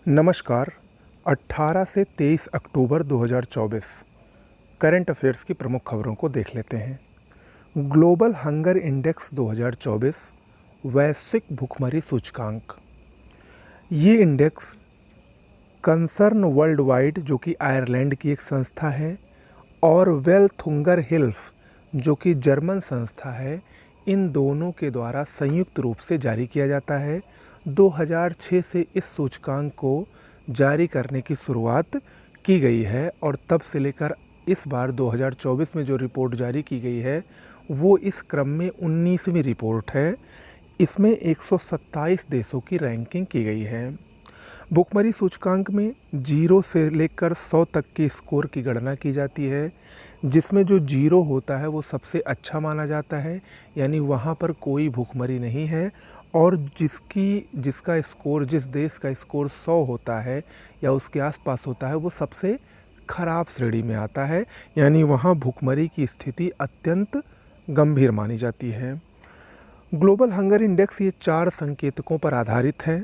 नमस्कार। 18 से 23 अक्टूबर 2024 current affairs की प्रमुख खबरों को देख लेते हैं। ग्लोबल हंगर इंडेक्स 2024 वैश्विक भूखमरी सूचकांक। ये इंडेक्स कंसर्न वर्ल्ड वाइड जो कि आयरलैंड की एक संस्था है और वेल्थ हुंगर हिल्फ जो कि जर्मन संस्था है, इन दोनों के द्वारा संयुक्त रूप से जारी किया जाता है। 2006 से इस सूचकांक को जारी करने की शुरुआत की गई है और तब से लेकर इस बार 2024 में जो रिपोर्ट जारी की गई है वो इस क्रम में 19वीं रिपोर्ट है। इसमें 127 देशों की रैंकिंग की गई है। भुखमरी सूचकांक में 0 से लेकर 100 तक के स्कोर की गणना की जाती है, जिसमें जो 0 होता है वो सबसे अच्छा माना जाता है, यानी वहाँ पर कोई भुखमरी नहीं है। और जिसका स्कोर, जिस देश का स्कोर 100 होता है या उसके आसपास होता है, वो सबसे खराब श्रेणी में आता है, यानी वहाँ भुखमरी की स्थिति अत्यंत गंभीर मानी जाती है। ग्लोबल हंगर इंडेक्स ये 4 संकेतकों पर आधारित है।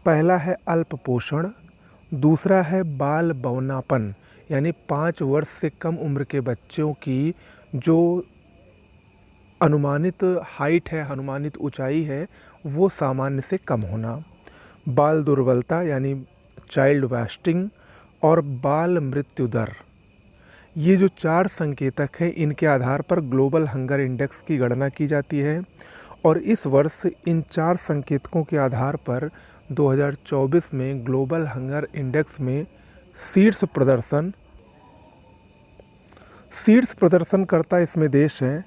पहला है अल्प पोषण, दूसरा है बाल बौनापन, यानी 5 वर्ष से कम उम्र के बच्चों की जो अनुमानित हाइट है, अनुमानित ऊंचाई है, वो सामान्य से कम होना। बाल दुर्बलता यानी चाइल्ड वेस्टिंग और बाल मृत्यु दर। ये जो 4 संकेतक हैं, इनके आधार पर ग्लोबल हंगर इंडेक्स की गणना की जाती है और इस वर्ष इन 4 संकेतकों के आधार पर 2024 में ग्लोबल हंगर इंडेक्स में शीर्ष प्रदर्शन करता इसमें देश है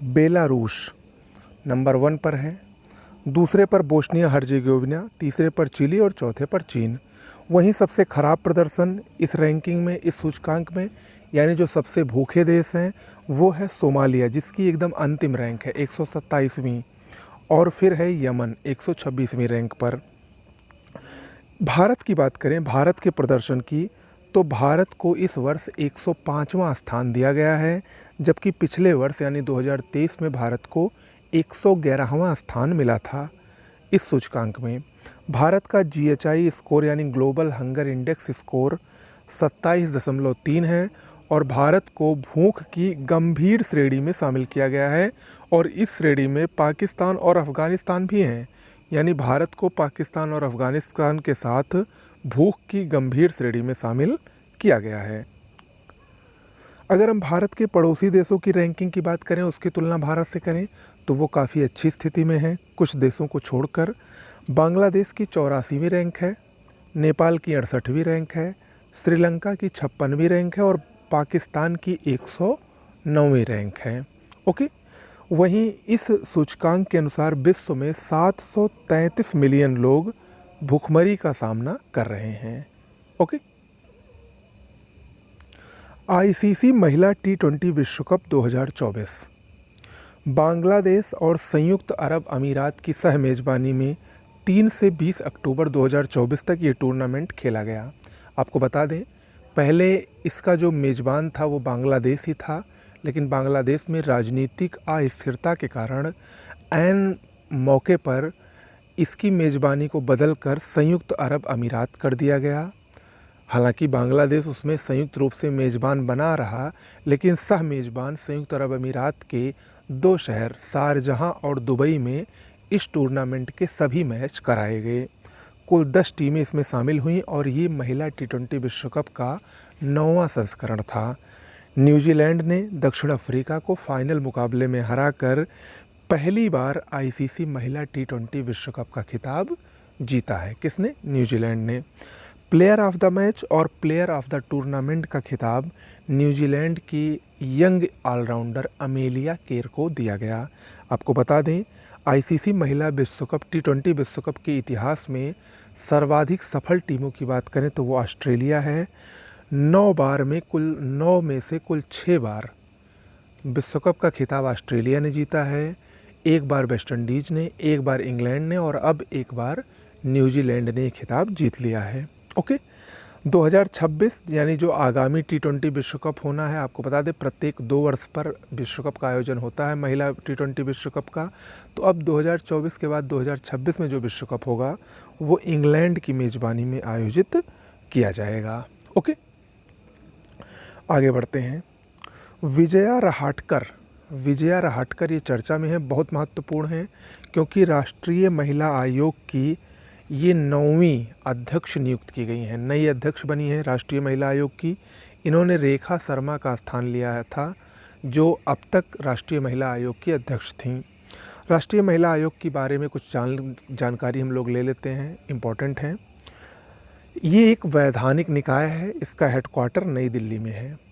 बेलारूस, नंबर 1 पर है। दूसरे पर बोस्निया हर्जेगोविना, तीसरे पर चिली और चौथे पर चीन। वहीं सबसे खराब प्रदर्शन इस रैंकिंग में, इस सूचकांक में, यानी जो सबसे भूखे देश हैं, वो है सोमालिया, जिसकी एकदम अंतिम रैंक है 127वीं, और फिर है यमन 126वीं रैंक पर। भारत की बात करें, भारत के प्रदर्शन की, तो भारत को इस वर्ष 105वां स्थान दिया गया है, जबकि पिछले वर्ष यानी 2023 में भारत को 111वां स्थान मिला था। इस सूचकांक में भारत का GHI स्कोर यानी ग्लोबल हंगर इंडेक्स स्कोर 27.3 है और भारत को भूख की गंभीर श्रेणी में शामिल किया गया है। और इस श्रेणी में पाकिस्तान और अफ़गानिस्तान भी हैं, यानी भारत को पाकिस्तान और अफ़गानिस्तान के साथ भूख की गंभीर श्रेणी में शामिल किया गया है। अगर हम भारत के पड़ोसी देशों की रैंकिंग की बात करें, उसकी तुलना भारत से करें, तो वो काफ़ी अच्छी स्थिति में है। कुछ देशों को छोड़कर बांग्लादेश की 84वीं रैंक है, नेपाल की 68वीं रैंक है, श्रीलंका की 56वीं रैंक है और पाकिस्तान की 109वीं रैंक है। ओके, वहीं इस सूचकांक के अनुसार विश्व में 733 मिलियन लोग भूखमरी का सामना कर रहे हैं। ओके, ICC महिला T20 विश्व कप 2024 बांग्लादेश और संयुक्त अरब अमीरात की सह मेज़बानी में 3 से 20 अक्टूबर 2024 तक ये टूर्नामेंट खेला गया। आपको बता दें, पहले इसका जो मेज़बान था वो बांग्लादेश ही था, लेकिन बांग्लादेश में राजनीतिक अस्थिरता के कारण ऐन मौके पर इसकी मेज़बानी को बदलकर संयुक्त अरब अमीरात कर दिया गया। हालांकि बांग्लादेश उसमें संयुक्त रूप से मेज़बान बना रहा, लेकिन सह मेज़बान संयुक्त अरब अमीरात के 2 शहर शारजहां और दुबई में इस टूर्नामेंट के सभी मैच कराए गए। कुल 10 टीमें इसमें शामिल हुईं और ये महिला T20 विश्व कप का 9वां संस्करण था। न्यूजीलैंड ने दक्षिण अफ्रीका को फाइनल मुकाबले में हराकर पहली बार ICC महिला T20 विश्व कप का खिताब जीता है। किसने? न्यूजीलैंड ने। प्लेयर ऑफ द मैच और प्लेयर ऑफ द टूर्नामेंट का खिताब न्यूजीलैंड की यंग ऑलराउंडर अमेलिया केर को दिया गया। आपको बता दें, ICC महिला विश्व कप T20 विश्व कप के इतिहास में सर्वाधिक सफल टीमों की बात करें तो वो ऑस्ट्रेलिया है। 9 बार में कुल 9 में से कुल 6 बार विश्व कप का खिताब ऑस्ट्रेलिया ने जीता है, 1 बार वेस्ट इंडीज़ ने, 1 बार इंग्लैंड ने और अब 1 बार न्यूजीलैंड ने खिताब जीत लिया है। ओके, 2026 यानी जो आगामी T20 विश्व कप होना है, आपको बता दें प्रत्येक 2 वर्ष पर विश्व कप का आयोजन होता है महिला T20 विश्व कप का। तो अब 2024 के बाद 2026 में जो विश्व कप होगा वो इंग्लैंड की मेज़बानी में आयोजित किया जाएगा। ओके, आगे बढ़ते हैं। विजया रहाटकर ये चर्चा में है, बहुत महत्वपूर्ण है क्योंकि राष्ट्रीय महिला आयोग की ये 9वीं अध्यक्ष नियुक्त की गई हैं, नई अध्यक्ष बनी है राष्ट्रीय महिला आयोग की। इन्होंने रेखा शर्मा का स्थान लिया था जो अब तक राष्ट्रीय महिला आयोग की अध्यक्ष थीं। राष्ट्रीय महिला आयोग के बारे में कुछ जानकारी हम लोग ले लेते हैं, इम्पोर्टेंट हैं। ये एक वैधानिक निकाय है, इसका हेडक्वार्टर नई दिल्ली में है।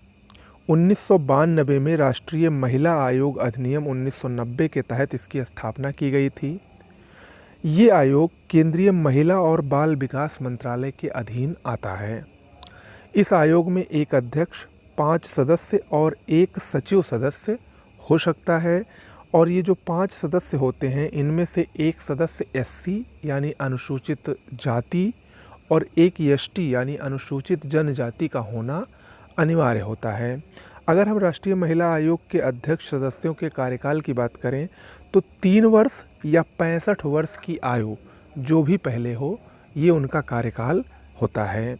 1992 में राष्ट्रीय महिला आयोग अधिनियम 1990 के तहत इसकी स्थापना की गई थी। ये आयोग केंद्रीय महिला और बाल विकास मंत्रालय के अधीन आता है। इस आयोग में एक अध्यक्ष, 5 सदस्य और एक सचिव सदस्य हो सकता है। और ये जो 5 सदस्य होते हैं इनमें से एक सदस्य एससी यानी अनुसूचित जाति और एक एसटी यानी अनुसूचित जनजाति का होना अनिवार्य होता है। अगर हम राष्ट्रीय महिला आयोग के अध्यक्ष सदस्यों के कार्यकाल की बात करें तो 3 वर्ष या 65 वर्ष की आयु जो भी पहले हो ये उनका कार्यकाल होता है।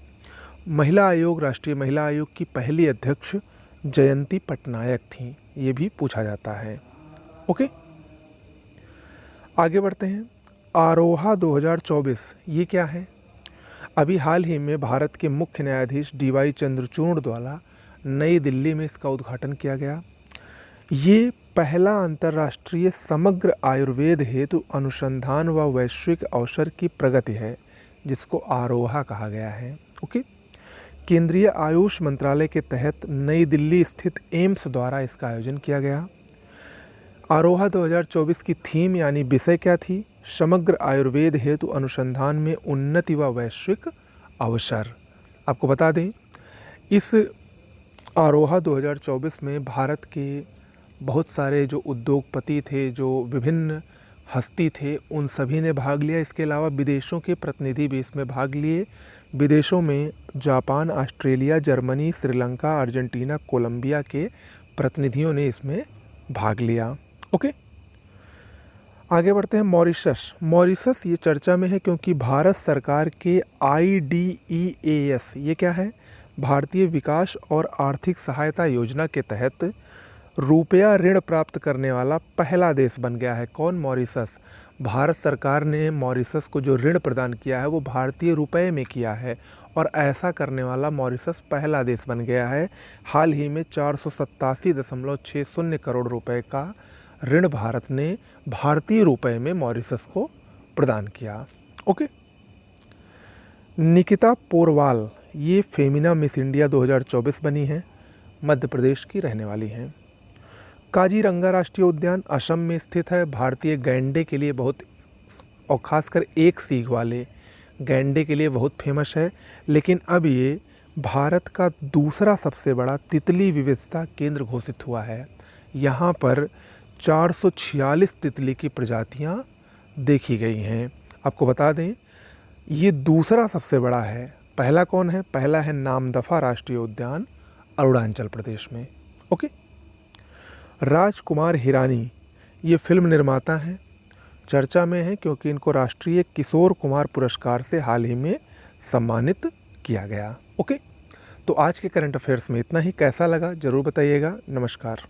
महिला आयोग, राष्ट्रीय महिला आयोग की पहली अध्यक्ष जयंती पटनायक थीं, ये भी पूछा जाता है। ओके, आगे बढ़ते हैं। आरोहा 2024 ये क्या है? अभी हाल ही में भारत के मुख्य न्यायाधीश DY चंद्रचूड़ द्वारा नई दिल्ली में इसका उद्घाटन किया गया। ये पहला अंतर्राष्ट्रीय समग्र आयुर्वेद हेतु अनुसंधान व वैश्विक अवसर की प्रगति है जिसको आरोहा कहा गया है। ओके, केंद्रीय आयुष मंत्रालय के तहत नई दिल्ली स्थित एम्स द्वारा इसका आयोजन किया गया। आरोहा 2024 की थीम यानी विषय क्या थी? समग्र आयुर्वेद हेतु अनुसंधान में उन्नति व वैश्विक अवसर। आपको बता दें इस आरोहा 2024 में भारत के बहुत सारे जो उद्योगपति थे, जो विभिन्न हस्ती थे, उन सभी ने भाग लिया। इसके अलावा विदेशों के प्रतिनिधि भी इसमें भाग लिए। विदेशों में Japan, Australia, Germany, Sri Lanka, Argentina, Colombia के प्रतिनिधियों ने इसमें भाग लिया। ओके, आगे बढ़ते हैं। मॉरिशस ये चर्चा में है क्योंकि भारत सरकार के IDEAS ये क्या है? भारतीय विकास और आर्थिक सहायता योजना के तहत रुपया ऋण प्राप्त करने वाला पहला देश बन गया है। कौन? मॉरिशस। भारत सरकार ने मॉरिशस को जो ऋण प्रदान किया है वो भारतीय रुपए में किया है और ऐसा करने वाला मॉरिशस पहला देश बन गया है। हाल ही में 487.60 करोड़ रुपए का ऋण भारत ने भारतीय रुपए में मॉरिशस को प्रदान किया। ओके, निकिता पोरवाल ये फेमिना मिस इंडिया 2024 बनी है, मध्य प्रदेश की रहने वाली हैं। काजीरंगा राष्ट्रीय उद्यान असम में स्थित है। भारतीय गैंडे के लिए बहुत और ख़ासकर एक सींग वाले गैंडे के लिए बहुत फेमस है। लेकिन अब ये भारत का दूसरा सबसे बड़ा तितली विविधता केंद्र घोषित हुआ है। यहाँ पर 446 तितली की प्रजातियाँ देखी गई हैं। आपको बता दें ये दूसरा सबसे बड़ा है। पहला कौन है? पहला है नामदफा राष्ट्रीय उद्यान अरुणाचल प्रदेश में। ओके, राजकुमार हिरानी ये फिल्म निर्माता हैं, चर्चा में है क्योंकि इनको राष्ट्रीय किशोर कुमार पुरस्कार से हाल ही में सम्मानित किया गया। ओके, तो आज के करंट अफेयर्स में इतना ही। कैसा लगा ज़रूर बताइएगा। नमस्कार।